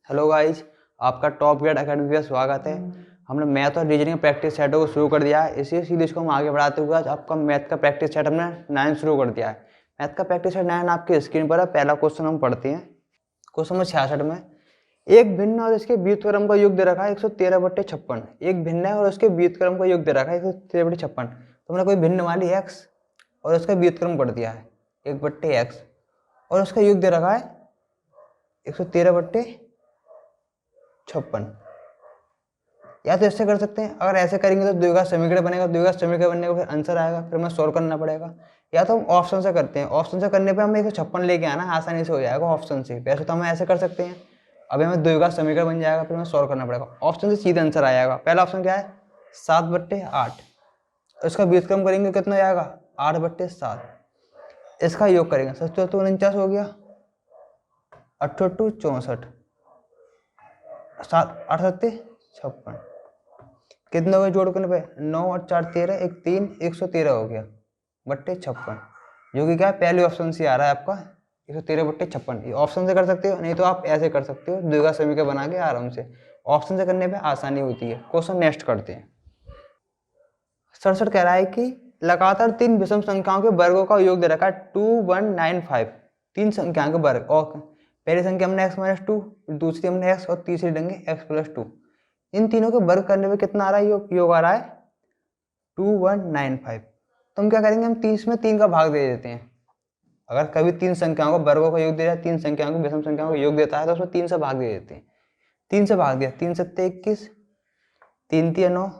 Hello guys, आपका top gate academy में स्वागत है। हमने मैथ और रीजनिंग प्रैक्टिस सेटों को शुरू कर दिया है। इसी सीधे इसको हम आगे बढ़ाते हुए आज आपका मैथ का प्रैक्टिस सेट हमने 9 शुरू कर दिया है। मैथ का प्रैक्टिस सेट 9 आपकी स्क्रीन पर है। पहला क्वेश्चन हम पढ़ते हैं। क्वेश्चन नंबर 66 में एक भिन्न और इसके व्युत्क्रम का योग दे रखा है 113/56। एक भिन्न है और उसके व्युत्क्रम का योग दे रखा है 113/56। तो हमने कोई भिन्न वाली x और उसका व्युत्क्रम पढ़ दिया है 1/x और उसका योग दे रखा है 113/56। या तो ऐसे कर सकते हैं, अगर ऐसे करेंगे तो द्विघात समीकरण बनेगा, द्विघात समीकरण बनने का फिर आंसर आएगा, फिर हमें सॉल्व करना पड़ेगा। या तो हम ऑप्शन से करते हैं, ऑप्शन से करने पे हमें 156 लेके आना आसानी से हो जाएगा ऑप्शन से। वैसे तो हम ऐसे कर सकते हैं, अभी हमें द्विघात समीकरण बन जाएगा, फिर हमें सॉल्व करना पड़ेगा। ऑप्शन से सीधा आंसर आएगा। पहला ऑप्शन क्या है 7/8। इसका व्युत्क्रम करेंगे कितना जाएगा 8/7। इसका योग करेंगे 7 49 हो गया, 8 64, 7 8 7 56। कितने हो गए जोड़ करने पे 9 और 4 13, 1 3 113 हो गया बट्टे 56, जो कि क्या है पहले ऑप्शन से आ रहा है आपका 113/56। ये ऑप्शन से कर सकते हो, नहीं तो आप ऐसे कर सकते हो द्विघात समीकरण बना के आराम से। ऑप्शन से करने पे आसानी होती है। क्वेश्चन नेक्स्ट करते हैं। 67 कह रहा है कि लगातार 3 विषम संख्याओं के वर्गों का योग दे रखा है 2195। 3 संख्याओं के वर्ग, और पहली संख्या हमने x-2, दूसरी हमने x और तीसरी लेंगे x+2। इन तीनों के वर्ग करने में कितना आ रहा है योग आ रहा है 2195। तो हम क्या करेंगे, हम 30 में 3 का भाग दे देते हैं। अगर कभी 3 संख्याओं को वर्गों का योग दे रहा है, 3 संख्याओं को विषम संख्याओं का योग देता है, तो उसमें 3 से भाग दे देते हैं। 3 से भाग दिया, 3 7 21, 3 3 9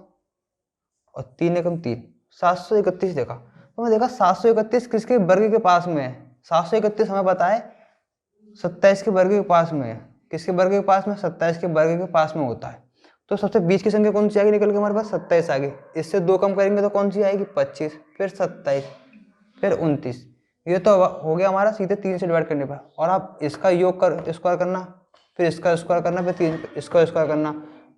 और 3 1 3, 731 देखा। तो मैं देखा 731 किसके वर्ग के पास में है। 731 हमें पता है 27 के वर्ग के पास में है। किसके वर्ग के पास में 27 के वर्ग के पास में होता है। तो सबसे बीच की संख्या कौन सी आएगी निकल के हमारे पास 27 आ गई। इससे 2 कम करेंगे तो कौन सी आएगी 25, फिर 27, फिर 29। ये तो हो गया हमारा सीधे 3 से डिवाइड करने पर। और आप इसका योग कर स्क्वायर करना, फिर इसका स्क्वायर करना, फिर 3 इसका स्क्वायर करना,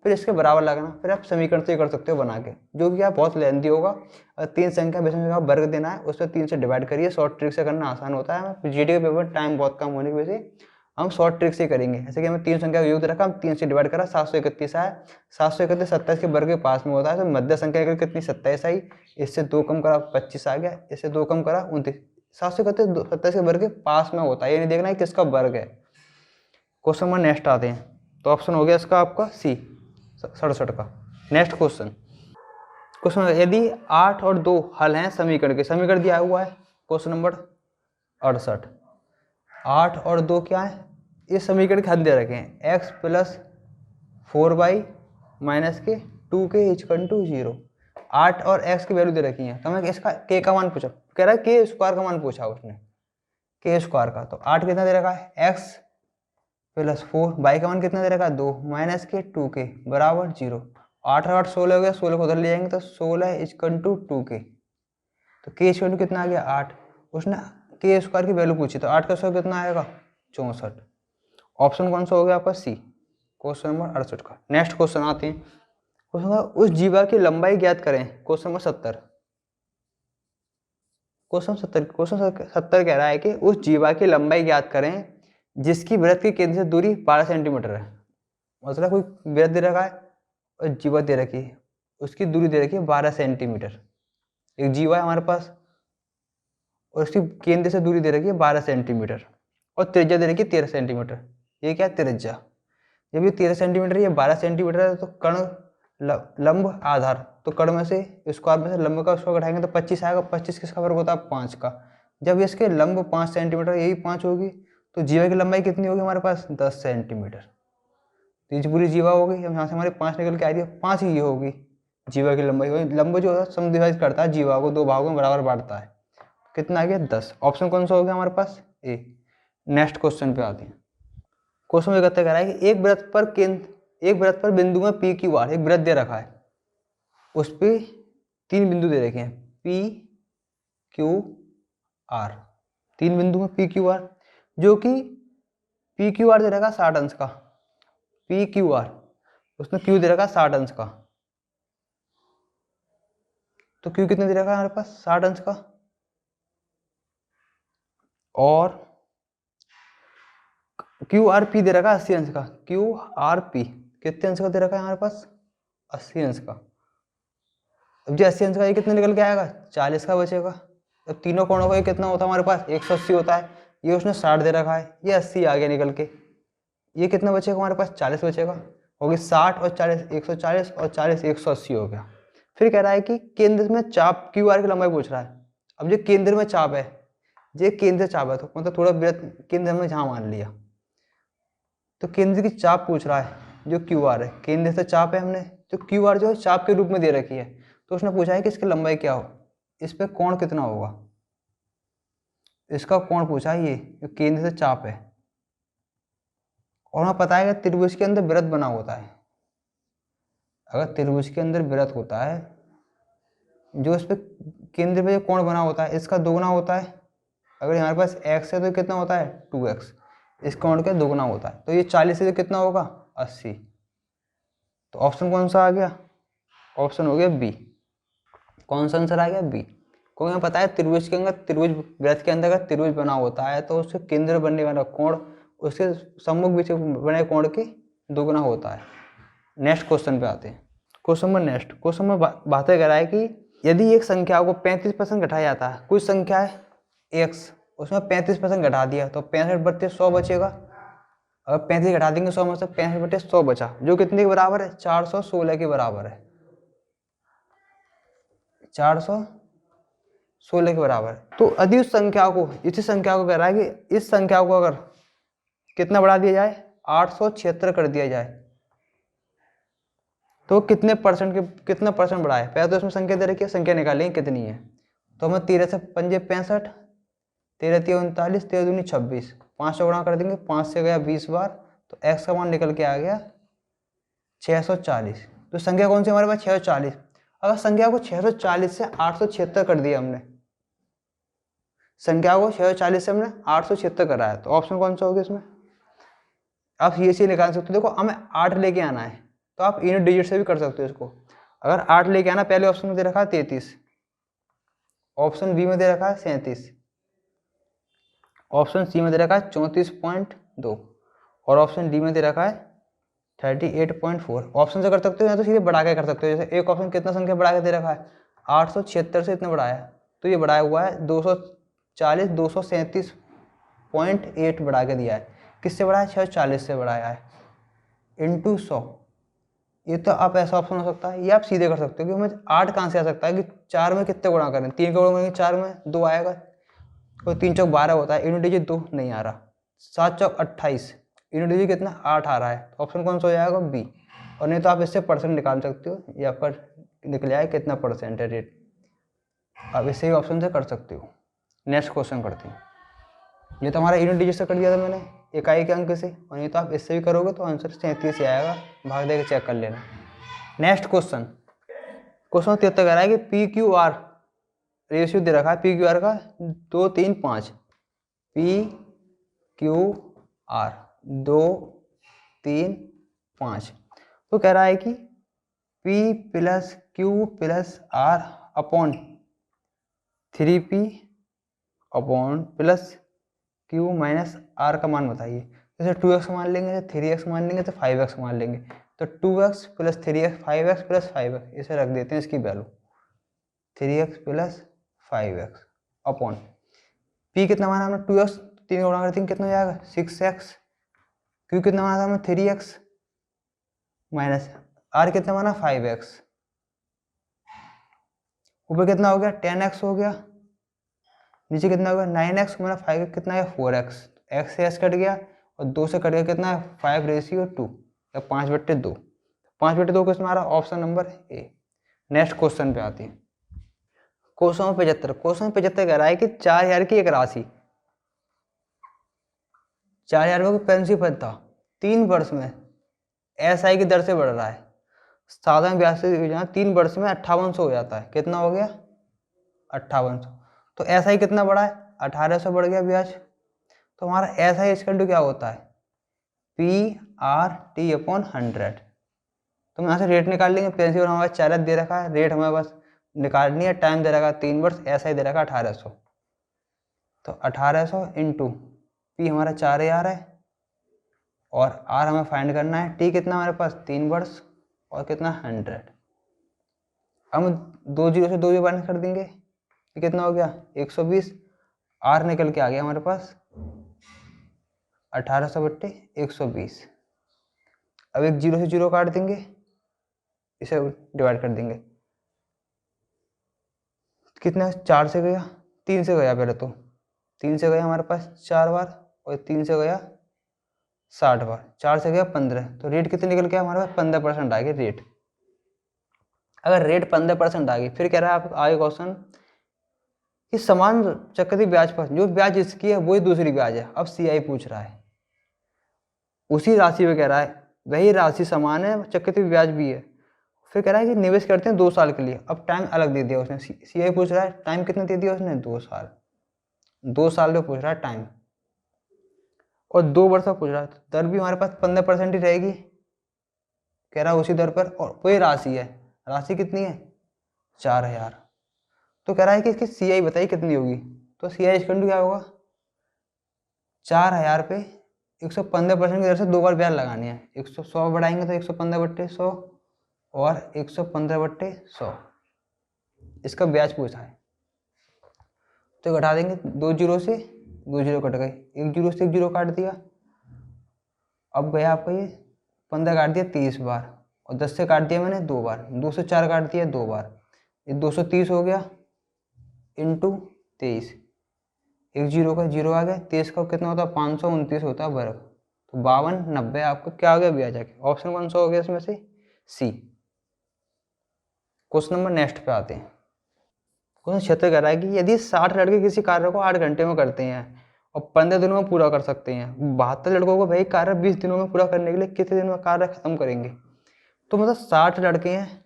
फिर इसके बराबर लगाना, फिर आप समीकरण से कर सकते हो बना के, जो कि आप बहुत लेंथी होगा। अगर 3 संख्या विषम संख्या वर्ग देना है, उससे 3 से डिवाइड करिए। शॉर्ट ट्रिक से करना आसान होता है। जीडी के पेपर टाइम बहुत कम होने की वजह से हम शॉर्ट ट्रिक से करेंगे। जैसे कि हमें 3 संख्या का योग रखा, हम 3 से डिवाइड करा, 731 आया। 731 27 के वर्ग के पास में होता है, तो मध्य संख्या कितनी 27 आई। इससे 2 कम करा 25 आ गया, इससे 2 कम करा 29। 731 27 के वर्ग के पास में होता है, ये नहीं देखना है किसका वर्ग है। क्वेश्चन नंबर नेक्स्ट आते हैं। तो ऑप्शन हो गया इसका आपका सी 67 का। नेक्स्ट क्वेश्चन, यदि 8 और 2 हल हैं समीकरण के, समीकरण दिया हुआ है क्वेश्चन नंबर 68। 8 और 2 क्या है, इस समीकरण के हल दे रखे हैं x+4y - 2k = 0। 8 और x की वैल्यू दे रखी है, तो हमें इसका k का मान पूछा, कह रहा है k स्क्वायर का मान पूछा उसने, k स्क्वायर का। तो 8 कितना दे रखा है x+4, y का मान कितना दे रखा है 2 - k 2k = 0। 8 और 8 16 हो गया, 16 को उधर ले जाएंगे तो 16 = 2k। तो k = कितना आ गया 8। उसने k स्क्वायर की वैल्यू पूछी, तो 8 का स्क्वायर कितना आएगा 64। ऑप्शन कौन सा हो गया आपका सी, क्वेश्चन नंबर 68 का। नेक्स्ट क्वेश्चन आते हैं। क्वेश्चन उस जीवा की लंबाई ज्ञात करें, क्वेश्चन नंबर 70। क्वेश्चन 70 कह रहा है कि उस जीवा की लंबाई ज्ञात करें जिसकी वृत्त के केंद्र से दूरी 12 सेंटीमीटर है। मतलब कोई वृत्त दे रखा है और जीवा दे रखी है, उसकी दूरी दे रखी है 12 सेंटीमीटर। एक जीवा है हमारे पास और उसकी केंद्र से दूरी दे रखी है 12 सेंटीमीटर और त्रिज्या दे रखी है 13 सेंटीमीटर। ये क्या है त्रिज्या। जब ये 13 सेंटीमीटर ये 12 सेंटीमीटर है, तो कर्ण लंब आधार, तो कर्ण में से स्क्वायर में से लंब का स्क्वायर घटाएंगे तो 25 आएगा। 25 किसका वर्ग होता है 5 का। जब इसके लंब 5 सेंटीमीटर, यही 5 होगी, तो जीवा की लंबाई कितनी होगी हमारे पास 10 सेंटीमीटर। तो ये पूरी जीवा होगी, यहाँ से हमारे 5 निकल के आ रही है, 5 ही होगी जीवा की लंबाई होगी। लंब जो है समद्विभाजित करता है जीवा को, 2 भागों में बराबर बांटता है। कितना आ गया 10। ऑप्शन कौन सा हो गया हमारे पास ए। नेक्स्ट क्वेश्चन पे आते हैं। क्वेश्चन में कहता है कि एक वृत्त पर बिंदु में पी क्यू आर, एक वृत्त दे रखा है, उस पे 3 बिंदु दे रखे हैं पी क्यू आर। 3 बिंदु में पी क्यू आर, जो कि पी क्यू आर दे रखा 60 अंश का। पी क्यू आर उसने क्यू दे रखा 60 अंश का, तो क्यू कितने दे रखा है हमारे पास 60 अंश का। और क्यू आर पी दे रखा है 80 अंश का, क्यू आर पी कितने अंश का दे रखा है हमारे पास, 80 अंश का। अब जो 80 अंश का ये कितने निकल के आएगा, 40 का बचेगा। अब तीनों कोणों का ये कितना होता है हमारे पास, 180 होता है। ये उसने 60 दे रखा है, ये 80 आ गया निकल के। ये कितना बचेगा हमारे पास, 40 बचेगा। हो गई 60 और 40, 140 और 40, 180 हो गया। फिर कह रहा है कि केंद्र में चाप क्यू आर की लंबाई पूछ रहा है। अब जो केंद्र में चाप है, ये केंद्र चाप है, तो मतलब थोड़ा वृत्त केंद्र हमने जहाँ मान लिया, तो केंद्र की चाप पूछ रहा है जो क्यू आर है। केंद्र से चाप है, हमने जो क्यू आर जो है चाप के रूप में दे रखी है, तो उसने पूछा है कि इसकी लंबाई क्या हो, इस पे कोण कितना होगा। इसका कोण पूछा है, ये जो केंद्र से चाप है। और हमें पता है कि त्रिभुज के अंदर वृत्त बना होता है। अगर त्रिभुज के अंदर वृत्त होता है, जो इस पे केंद्र पे जो कोण बना होता है इसका दोगुना होता है। अगर हमारे पास x है तो कितना होता है 2x, इस कोण का दोगुना होता है। तो ये 40 से कितना होगा 80। तो ऑप्शन कौन सा आ गया, ऑप्शन हो गया बी। कौन सा आंसर आ गया, बी। क्योंकि हमें पता है त्रिभुज के अंदर, त्रिभुज वृत्त के अंदर अगर त्रिभुज बना होता है तो उसके केंद्र बनने वाला कोण उसके सम्मुख बीच बने कोण के दोगुना होता है। नेक्स्ट क्वेश्चन पे आते हैं। क्वेश्चन में नेक्स्ट क्वेश्चन में बातें कर रहा है कि यदि एक संख्या को 35% घटाया जाता है, कुछ संख्या है x, उसमें 35% घटा दिया तो 65/100 बचेगा। अगर 35 घटा देंगे 100 में से 65/100 बचा, जो कितने के बराबर है, 416 के बराबर है। 416 के बराबर है। तो यदि उस संख्या को, इसी संख्या को कह रहा है कि इस संख्या को अगर कितना बढ़ा दिया जाए, 876 कर दिया जाए, तो कितने परसेंट के, कितना परसेंट बढ़ा है। पहले तो इसमें संख्या दे रखी है, संख्या निकालेंगे कितनी है। तो हमें 13 से 5 65, 13 3 39, 13 दूनी 26, 5 से गुणा कर देंगे, 5 से गया 20 बार, तो x का मान निकल के आ गया 640। तो संख्या कौन सी हमारे पास, 640। अगर संख्या को 640 से 876 कर दिया हमने, संख्या को 640 से हमने 876 करा है, तो ऑप्शन कौन सा होगा इसमें। आप ये चीज निकाल सकते हो। देखो हमें 8 लेके आना है, तो आप यूनिट डिजिट से भी कर सकते हो इसको। अगर 8 लेके आना, पहले ऑप्शन में दे रखा है 33, ऑप्शन बी में दे रखा है 37, ऑप्शन सी में दे रखा है 34.2 और ऑप्शन डी में दे रखा है 38.4। ऑप्शन से कर सकते हो या तो सीधे बढ़ा के कर सकते हो। जैसे एक ऑप्शन कितना संख्या बढ़ा के दे रखा है, 876 से इतना बढ़ाया, तो ये बढ़ाया हुआ है 240, 237.8 बढ़ा के दिया है। किससे बढ़ाया, 640 से बढ़ाया है, इंटू 100। ये तो आप ऐसा ऑप्शन हो सकता है, ये आप सीधे कर सकते हो कि हमें 8 कहाँ से आ सकता है कि 4 में कितने गुणा करें, 3 का गुणा करेंगे 4 में 2 आएगा, कोई 3 चौक 12 होता है, यूनिट डिजिट 2 नहीं आ रहा, 7 चौक 28, यूनिट डिजिट कितना 8 आ रहा है। ऑप्शन कौन सा हो जाएगा, बी। और नहीं तो आप इससे परसेंट निकाल सकते हो, ये आपका निकल आए कितना परसेंट है रेट, आप इससे ही ऑप्शन से कर सकते हो। नेक्स्ट क्वेश्चन करते हैं। ये तो हमारा यूनिट डिजिट से कर दिया था मैंने इकाई के अंक से, और नहीं तो आप इससे भी करोगे तो आंसर 37 से आएगा, भाग दे के चेक कर लेना। नेक्स्ट क्वेश्चन, क्वेश्चन 73 कह रहा है कि पी क्यू आर रेशियो दे रखा है, पी क्यू आर का 2 3 5, पी क्यू आर 2 3 5। तो कह रहा है कि P plus Q plus R upon 3p upon plus Q minus R का मान बताइए। जैसे 2x मान लेंगे, 3x मान लेंगे, तो 5x मान लेंगे। तो 2x plus 3x, 5x plus 5x, इसे रख देते हैं इसकी value 3x plus 5x upon p कितना माना हमने 2x, 3 गुणा करते हैं कितना हो जाएगा 6x, q कितना माना था हमने 3x, माइनस r कितना माना 5x, ऊपर कितना हो गया 10x हो गया, नीचे कितना हो गया 9x, माना 5 कितना है 4x, x से s कट गया और 2 से कट गया कितना है 5 रेशियो 2 या 5/2। 5/2 किसमें आ रहा है, option number A. Next question पे आती है। क्वेश्चन 75, क्वेश्चन 75 कह रहा है कि 4000 की एक राशि 4000 रुपये का पेंशन पद था, 3 वर्ष में SI की दर से बढ़ रहा है। साधारण ब्याज से योजना 3 वर्ष में 5800 हो जाता है, कितना हो गया 5800। तो SI कितना बढ़ा है, 1800 बढ़ गया ब्याज। तो हमारा SI इक्वल टू क्या होता है, PRT अपॉन 100। तो हम यहाँ से रेट निकाल लेंगे, प्रिंसिपल हमारे 4 दे रखा है, रेट हमारे पास निकालनी है, टाइम दे रखा है 3 वर्ष, SI दे रखा है 1800। तो 1800 इंटू P हमारा 4000 है, और आर हमें फाइंड करना है। टी कितना हमारे पास 3 वर्ष और कितना 100। हम 2 जीरो से 2 जीरो माइनस कर देंगे, ये कितना हो गया 120। आर निकल के आ गया हमारे पास 1800/120। अब एक जीरो से जीरो काट देंगे, इसे डिवाइड कर देंगे, कितना 4 से गया, 3 से गया, पहले तो 3 से गया हमारे पास 4 बार और 3 से गया 60 बार, 4 से गया 15। तो रेट कितने निकल गया हमारे पास 15% आ गई रेट। अगर रेट 15% आ गई, फिर कह रहा है आप आगे क्वेश्चन कि समान चक्रवृद्धि ब्याज पर जो ब्याज इसकी है वही दूसरी ब्याज है। अब सीआई पूछ रहा है, उसी राशि पे कह रहा है वही राशि समान है, चक्रवृद्धि ब्याज भी है। फिर कह रहा है कि निवेश करते हैं 2 साल के लिए। अब टाइम अलग दे दिया उसने, सीआई पूछ रहा है टाइम कितना दे दिया उसने 2 साल। 2 साल में पूछ रहा है टाइम और 2 वर्ष का पूछ रहा है। दर भी हमारे पास 15% ही रहेगी, कह रहा है उसी दर पर, और वही राशि है। राशि कितनी है 4000। तो कह रहा है कि इसकी सीआई बताइए कितनी होगी। तो सीआई क्या होगा 4000 पे 115% की दर से 2 बार ब्याज लगानी है। 100 बढ़ाएंगे तो 115/100 और 115/100 इसका ब्याज पूछा है। तो घटा देंगे, 2 जीरो से 2 जीरो कट गए, 1 जीरो से 1 जीरो काट दिया। अब गया आपका ये 15 काट दिया 30 बार और 10 से काट दिया मैंने 2 बार, 2 से 4 काट दिया 2 बार, ये 230 हो गया इंटू 23। 1 जीरो का जीरो आ गया, 23 का कितना होता है 529 होता है वर्ग। तो 52 90 आपको क्या आ गया ब्याज आके। ऑप्शन कौन सा हो गया इसमें से सी। क्वेश्चन नंबर नेक्स्ट पे आते हैं। क्वेश्चन क्षेत्र कह रहा है कि यदि 60 लड़के किसी कार्य को 8 घंटे में करते हैं और 15 दिनों में पूरा कर सकते हैं, 72 लड़कों को वही कार्य 20 दिनों में पूरा करने के लिए कितने दिन में कार्य खत्म करेंगे। तो मतलब 60 लड़के हैं,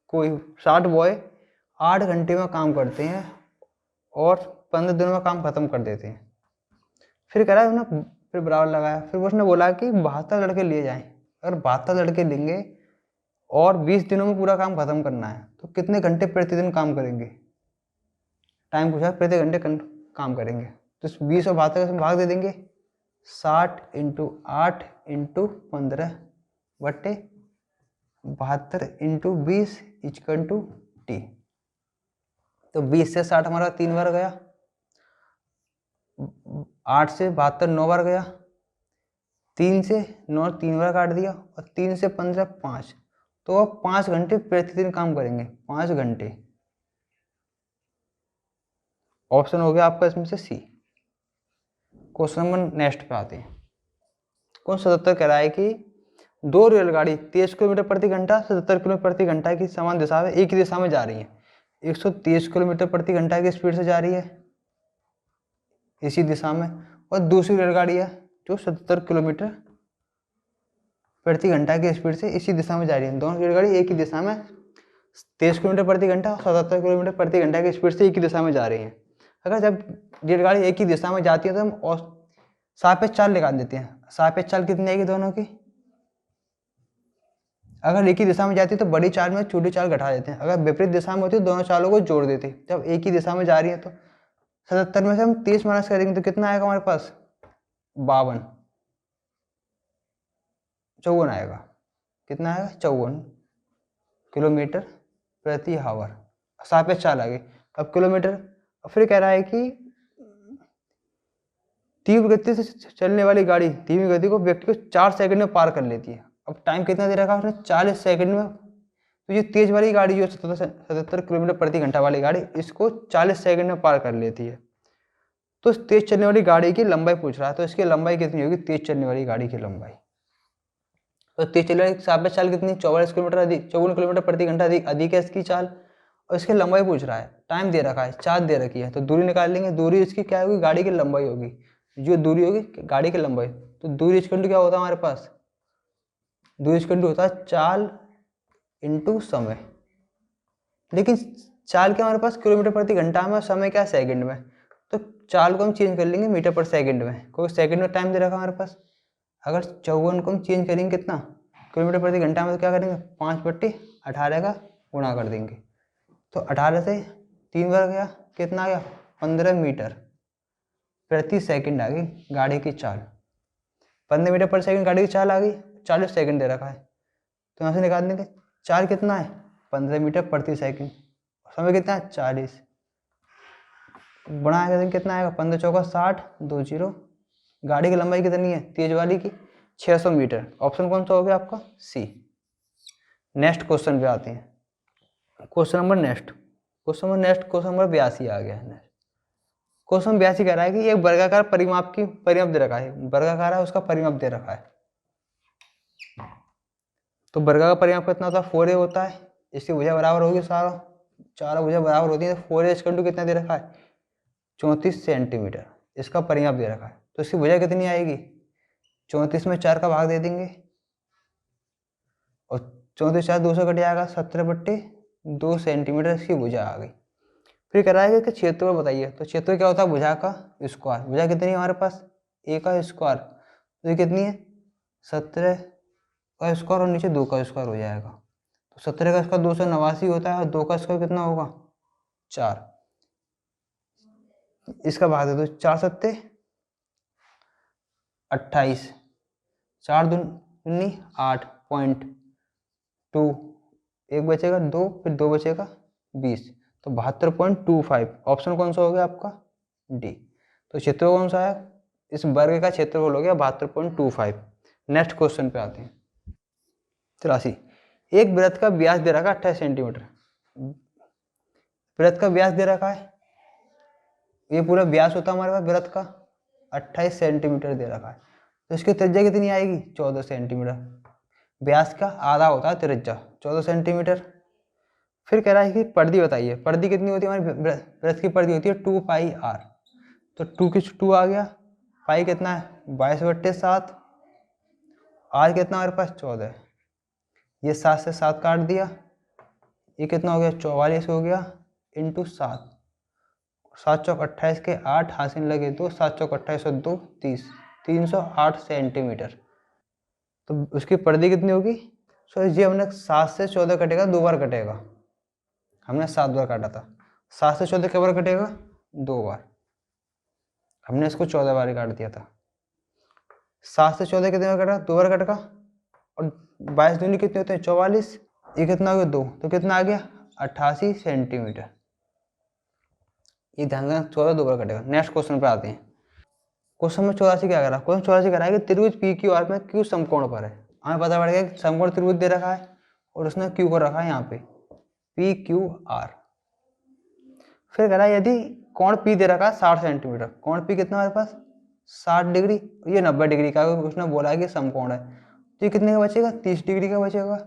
कोई 60 बॉय 8 घंटे में काम करते हैं और 15 दिनों में काम खत्म कर देते हैं। फिर कह रहा है ना, फिर बराबर लगाया, फिर उसने बोला कि 72 लड़के लिए जाएं। अगर 72 लड़के लेंगे और 20 दिनों में पूरा काम खत्म करना है तो कितने घंटे प्रतिदिन काम करेंगे। टाइम पूछा प्रति घंटे काम करेंगे। तो 20 और 72 का भाग दे देंगे, 60 × 8 × 15/72 × 20 = T। तो 20 से 60 हमारा 3 बार गया, 8 से 72 9 बार गया, 3 से 9 3 बार काट दिया और 3 से 15 5। तो अब 5 घंटे प्रतिदिन काम करेंगे, 5 घंटे। ऑप्शन हो गया आपका इसमें से सी। क्वेश्चन नंबर नेक्स्ट पे आते हैं। क्वेश्चन 77 कह रहा है कि 2 रेलगाड़ी 23 किलोमीटर प्रति घंटा 77 किलोमीटर प्रति घंटा की समान दिशा में एक ही दिशा में जा रही है। 123 किलोमीटर प्रति घंटा की स्पीड से जा रही है इसी दिशा में, और दूसरी रेलगाड़ी है जो 77 किलोमीटर प्रति घंटा की स्पीड से इसी दिशा में जा रही है। दोनों रेलगाड़ी एक ही दिशा में 23 किलोमीटर प्रति घंटा और 77 किलोमीटर प्रति घंटा की स्पीड से एक ही दिशा में जा रही हैं। अगर जब रेलगाड़ी एक ही दिशा में जाती है तो हम और सापेक्ष चाल निकाल देते हैं। सापेक्ष चाल कितनी आएगी दोनों की। अगर एक ही दिशा में जाती है तो बड़ी चाल में छोटी चाल घटा देते हैं, अगर विपरीत दिशा में होती है दोनों चालों को जोड़ देते हैं। जब एक ही दिशा में जा रही है तो 77 में से हम 30 माइनस करेंगे तो कितना आएगा हमारे पास 52 54 आएगा। कितना आएगा 54 किलोमीटर प्रति आवर। सापेक्ष चाल आ गई। अब किलोमीटर, फिर कह रहा है कि तीव्र गति से चलने वाली गाड़ी धीमी गति को व्यक्ति को 4 सेकंड में पार कर लेती है। अब टाइम कितना दे रखा है उसने 40 सेकंड में। तो ये तेज वाली गाड़ी जो 77 किलोमीटर प्रति घंटा वाली गाड़ी इसको 40 सेकंड में पार कर लेती है। तो तेज चलने वाली गाड़ी की लंबाई पूछ रहा है, तो इसकी लंबाई कितनी होगी तेज चलने वाली गाड़ी की लंबाई। तो तेज चलने वाली सापेक्ष चाल कितनी 54 किलोमीटर अधिक 54 किलोमीटर प्रति घंटा अधिक है इसकी चाल, और इसकी लंबाई पूछ रहा है। टाइम दे रखा है 4 दे रखी है, तो दूरी निकाल लेंगे। दूरी इसकी क्या होगी गाड़ी की लंबाई होगी, जो दूरी होगी गाड़ी की लंबाई। तो दूरी इक्वल क्या होता है हमारे पास, दूरी इक्वल होता है चाल इंटू समय। लेकिन चाल क्या हमारे पास किलोमीटर प्रति घंटा में, समय क्या सेकंड में। तो चाल को हम चेंज कर लेंगे मीटर पर सेकंड में, क्योंकि सेकंड में टाइम दे रखा हमारे पास। अगर 54 को हम चेंज करेंगे कितना किलोमीटर प्रति घंटा में, तो क्या करेंगे 5/18 का गुणा कर देंगे। तो 18 से 3 बार गया, कितना आ गया 15 मीटर प्रति सेकंड आ गई गाड़ी की चाल। 15 मीटर पर सेकंड गाड़ी की चाल आ गई, 40 सेकंड दे रखा है, तो यहाँ से निकाल देंगे। चाल कितना है? 15 मीटर प्रति सेकंड। समय कितना है? 40। बढ़ा के कितना आएगा? 15 चौका 60, 2 0। गाड़ी की लंबाई कितनी है तेज वाली की? 600 मीटर। ऑप्शन कौन सा हो गया आपका? सी। नेक्स्ट क्वेश्चन पे आते हैं। क्वेश्चन नंबर 82 आ गया है। क्वेश्चन 82 कह रहा है कि एक वर्गाकार परिमाप दे रखा है, वर्गाकार है उसका परिमाप दे रखा है। तो वर्गाकार परिमाप कितना होता है? 4a होता है। इसकी भुजा बराबर होगी, चारों भुजा बराबर होती है, तो 4a कितना दे रखा है? 34 सेंटीमीटर इसका परिमाप दे रखा है। तो इसकी भुजा कितनी आएगी? 34 में 4 का भाग दे देंगे, और 34 4 200 कट जाएगा, 17/2 सेंटीमीटर इसकी भुजा आ गई। फिर कह रहा है कि क्षेत्रफल बताइए। तो क्षेत्रफल क्या होता है? भुजा का स्क्वायर। भुजा कितनी है हमारे पास? a का स्क्वायर, तो ये कितनी है? 17 का स्क्वायर और नीचे 2 का स्क्वायर हो जाएगा। तो 17 का स्क्वायर 289 होता है, और 2 का स्क्वायर कितना होगा? 4। इसका भाग दे दो, 4 सत्ते 28, 4 दूनी 8.2, एक बचेगा 2, फिर 2 बचेगा 20, तो 72.25। ऑप्शन कौन सा हो गया आपका? डी। तो क्षेत्रफल कौन सा है? इस वर्ग का क्षेत्रफल हो गया 72.25। नेक्स्ट क्वेश्चन पे आते हैं। 83, एक वृत्त का व्यास दे रखा है 28 सेंटीमीटर। वृत्त का व्यास दे रखा है, ये पूरा व्यास होता है हमारे पास वृत्त का, 28 सेंटीमीटर दे रखा है। तो इसकी त्रिज्या कितनी आएगी? 14 सेंटीमीटर। व्यास का आधा होता है त्रिज्या, 14 सेंटीमीटर। फिर कह रहा है कि परिधि बताइए। परिधि कितनी होती है हमारी वृत्त की? परिधि होती है 2πr। तो 2 आ गया, पाई कितना है? 22/7। आर कितना हमारे पास? 14। ये 7 से 7 काट दिया, ये कितना हो गया? 44 हो गया, इंटू 7। 7 चौक 28 के 8 हासिल लगे 2, 7 चौक 28 और 2 30, 308 सेंटीमीटर। तो उसकी परिधि कितनी होगी? सो जी हमने 7 से 14 कटेगा, 2 बार कटेगा, हमने 7 बार काटा था। 7 से 14 कै बार कटेगा? 2 बार। हमने इसको 14 बार ही काट दिया था। 7 से 14 कितने बार कटा? 2 बार कटेगा। और 22 दूनी कितने होते हैं? 44। ये कितना हो गया? 2, तो कितना आ गया? 88 सेंटीमीटर। ये ध्यान देना, 14 2 बार कटेगा। नेक्स्ट क्वेश्चन पे आते हैं। क्वेश्चन में 84 क्या करा? क्वेश्चन 84 करा है कि त्रिभुज पी क्यू आर में क्यू समकोण पर है। हमें पता पड़ गया कि समकोण त्रिभुज दे रखा है, और उसने क्यू को रखा है यहाँ पे पी क्यू आर। फिर कह रहा है यदि कोण पी दे रखा है 60 सेंटीमीटर, कोण पी कितना हमारे पास? 60 डिग्री, ये 90 डिग्री का, उसने बोला है कि समकोण है, तो ये कितने का बचेगा? 30 डिग्री का बचेगा।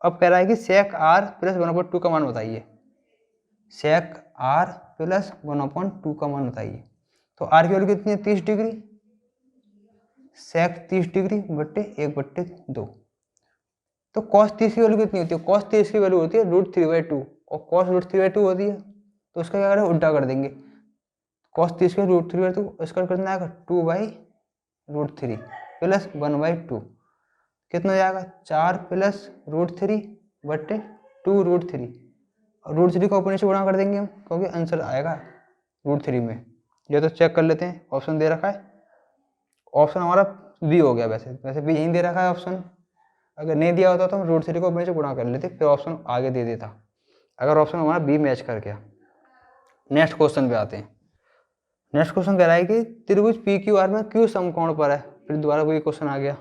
अब कह रहा है कि सेक आर प्लस 1/2 का मान बताइए। सेक आर प्लस 1/2 का मान बताइए। तो आर की वैल्यू कितनी है? 30 डिग्री। सेक 30 डिग्री बट्टे 1/2। तो कॉस 30 की वैल्यू कितनी होती है? कॉस 30 की वैल्यू होती है √3/2, और कॉस √3/2 होती है, तो उसका क्या करें? उल्टा कर देंगे। कॉस 30 के √3/2, इसका कितना आएगा? 2/√3 प्लस 1/2, कितना हो जाएगा? 4 प्लस √3 बट्टे 2√3, और √3 को ऊपर नीचे गुणा कर देंगे हम, क्योंकि आंसर आएगा √3 में। ये तो चेक कर लेते हैं, ऑप्शन दे रखा है, ऑप्शन हमारा बी हो गया। वैसे बी यहीं दे रखा है ऑप्शन। अगर नहीं दिया होता तो हम √3 को ऊपर से गुणा कर लेते, फिर ऑप्शन आगे दे देता, अगर ऑप्शन हमारा बी मैच कर गया। नेक्स्ट क्वेश्चन पे आते हैं। नेक्स्ट क्वेश्चन कह रहा है कि त्रिभुज पी क्यू आर में क्यू समकोण पर है। फिर दोबारा वही क्वेश्चन आ गया,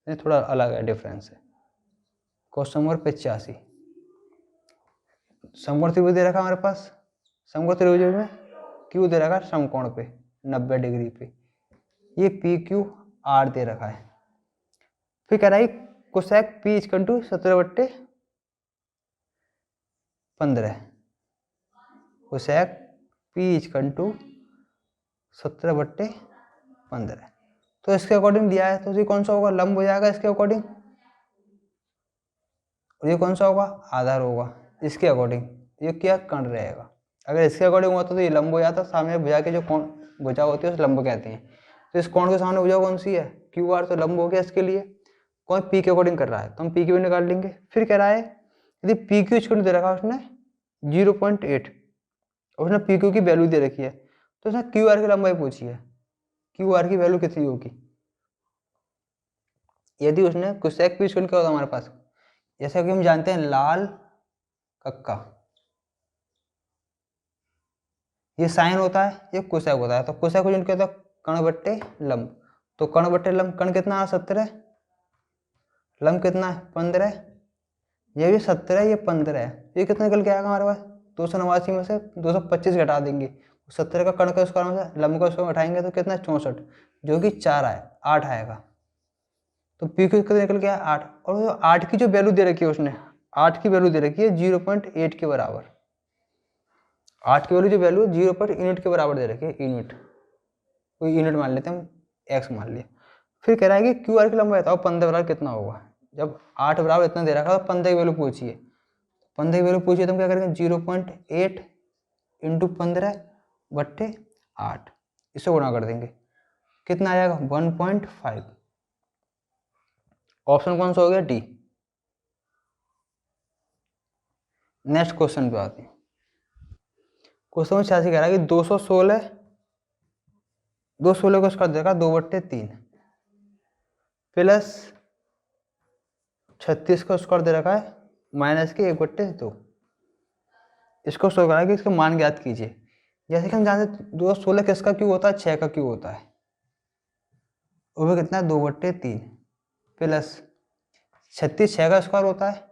ये थोड़ा अलग है, डिफरेंस है। क्वेश्चन नंबर 85, समकोण त्रिभुज दे रखा हमारे पास। समकोण त्रिभुज में क्यू दे रखा है समकोण पे 90 डिग्री पे, ये पी क्यू आर दे रखा है। फिर कह रहा है cosec P equal to 17/15, cosec P equal to 17/15। तो इसके अकॉर्डिंग दिया है, तो ये कौन सा होगा? लंब हो जाएगा इसके अकॉर्डिंग, और ये कौन सा होगा? आधार होगा इसके अकॉर्डिंग। ये क्या कण रहेगा? अगर इसके अकॉर्डिंग होता तो ये लंब हो जाता, सामने भुजा के जो कोण भुजा होती है उसे लंब कहते हैं। तो इस कोण के सामने भुजा कौन सी है? क्यू आर, तो लंब हो गया इसके लिए। कौन पी के अकॉर्डिंग कर रहा है, तो हम पी की वैल्यू निकाल लेंगे। फिर कह रहा है यदि पी क्यू इक्वल दे रखा है उसने 0.8, उसने पी क्यू की वैल्यू दे रखी है, तो उसने क्यू आर की लंबाई पूछी है, क्यू आर की वैल्यू कितनी होगी? यदि उसने कोसेक भी स्टूडेंट क्या होता है हमारे पास, जैसा कि हम जानते हैं लाल कक्का, ये साइन होता है, ये कोसेक होता है। तो कोसेक को क्या होता है, कर्ण बट्टे लंब। तो कर्ण बट्टे लंब, कर्ण कितना है 17, लंब कितना है 15, ये भी 17 ये 15 है, ये कितना निकल के आएगा हमारे पास 289 में से 225 घटा देंगे, 17 का कर्ण का स्क्वायर में से लंब का स्क्वायर घटाएंगे तो कितना 64, जो कि 4 आए 8 आएगा। तो पी क्यू कितना निकल गया 8, और 8 की जो वैल्यू दे रखी है उसने, 8 की वैल्यू दे रखी है 0.8 के बराबर। 8 की वैल्यू जो वैल्यू 0 पर यूनिट के बराबर दे रखी है, यूनिट, कोई यूनिट मान लेते हैं हम, एक्स मान लिया। फिर कह रहा है कि क्यू आर की लंबाई बताओ 15 बराबर कितना होगा। जब 8 बराबर इतना दे रखा है तो 15 की वैल्यू पूछिए, 15 की वैल्यू पूछिए तो हम क्या करेंगे 0.8 इंटू 15 बट्टे 8, इससे गुणा कर देंगे, कितना आ जाएगा 1.5। ऑप्शन कौन सा हो गया, डी। नेक्स्ट क्वेश्चन पे आते हैं। क्वेश्चन में 86 कह रहा है कि 216 को स्क्वायर देगा 2/3 प्लस 36 को स्क्वायर दे रखा है माइनस के 1/2। इसको स्क्वायर करा के इसका मान ज्ञात कीजिए। जैसे कि हम जानते हैं 216 किसका क्यों होता है, 6 का क्यों होता है, वो कितना है 2/3 प्लस 36 6 का स्क्वायर होता है,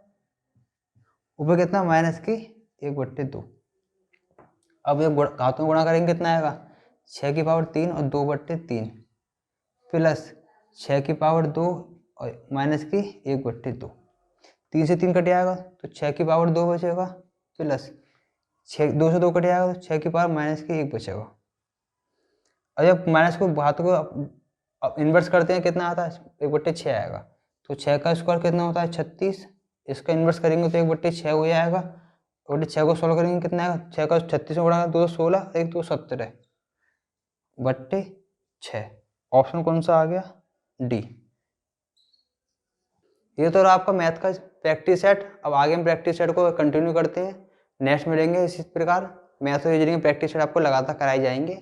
ऊपर कितना माइनस की 1/2। अब ये घातों में गुणा करेंगे कितना आएगा 6 की पावर 3 और 2/3 प्लस 6 की पावर 2 और माइनस की 1/2। 3 से 3 कट जाएगा तो 6 की पावर 2 बचेगा प्लस 2 से 2 कट जाएगा तो 6 की पावर माइनस की 1 बचेगा। और जब माइनस को घातों को इन्वर्स करते हैं कितना आता है 1/6 आएगा। तो 6 का स्क्वायर कितना होता है 36, इसका इन्वर्स करेंगे तो 1/6 हो जाएगा। 1/6 को सोल्व करेंगे कितना आएगा, 6 का 36 में गुणा 216 1 2 17 बट्टे 6। ऑप्शन कौन सा आ गया, डी। ये तो आपका मैथ का प्रैक्टिस सेट। अब आगे हम प्रैक्टिस सेट को कंटिन्यू करते हैं, नेक्स्ट मिलेंगे। इसी प्रकार मैथ और रीजनिंग प्रैक्टिस सेट आपको लगातार कराए जाएंगे।